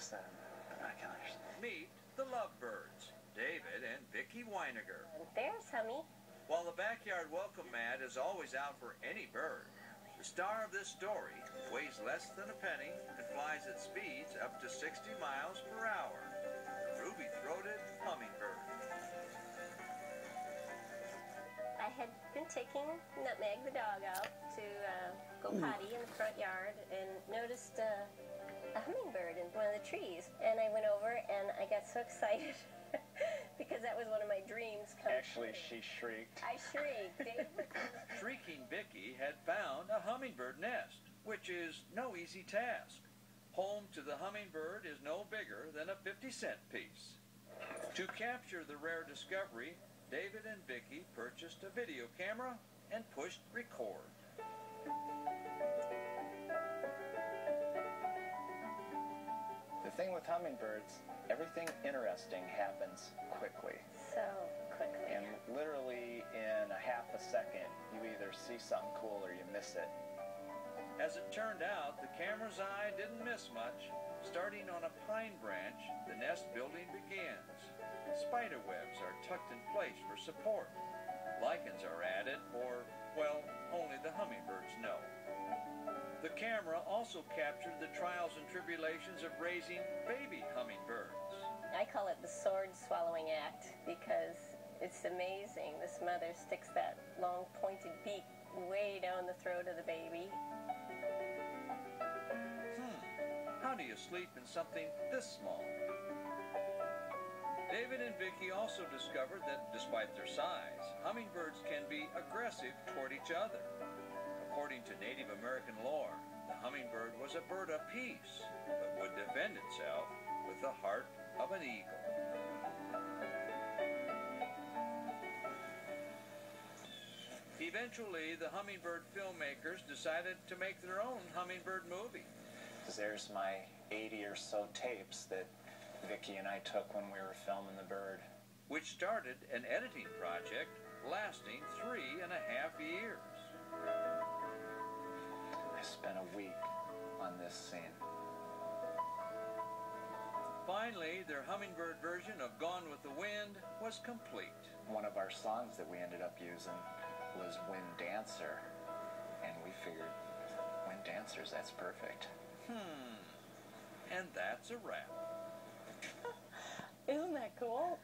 use the binoculars. Meet the Lovebirds, David and Vicki Weiniger. There's Hummy. While the backyard welcome mat is always out for any bird, the star of this story weighs less than a penny and flies at speeds up to 60 miles per hour. The ruby-throated hummingbird. I had been taking Nutmeg, the dog, out to go potty in the front yard and noticed a hummingbird in one of the trees. And I went over and I got so excited because that was one of my dreams come Actually, true. she shrieked. I shrieked. Shrieking Vicki had found a hummingbird nest, which is no easy task. Home to the hummingbird is no bigger than a 50-cent piece. To capture the rare discovery, David and Vicki purchased a video camera and pushed record. The thing with hummingbirds, everything interesting happens quickly. So quickly. And literally in a half a second, you either see something cool or you miss it. As it turned out, the camera's eye didn't miss much. Starting on a pine branch, the nest building begins. Spider webs are tucked in place for support. Lichens are added, or, well, only the hummingbirds know. The camera also captured the trials and tribulations of raising baby hummingbirds. I call it the sword-swallowing act because it's amazing. This mother sticks that long pointed beak way down the throat of the baby. How do you sleep in something this small? David and Vicki also discovered that despite their size, hummingbirds can be aggressive toward each other. According to Native American lore, the hummingbird was a bird of peace, but would defend itself with the heart of an eagle. Eventually, the hummingbird filmmakers decided to make their own hummingbird movie. There's my 80 or so tapes that Vicki and I took when we were filming the bird. Which started an editing project lasting 3.5 years. I spent a week on this scene. Finally, their hummingbird version of Gone with the Wind was complete. One of our songs that we ended up using was Wind Dancer, and we figured, Wind Dancers, that's perfect. And that's a wrap. Isn't that cool?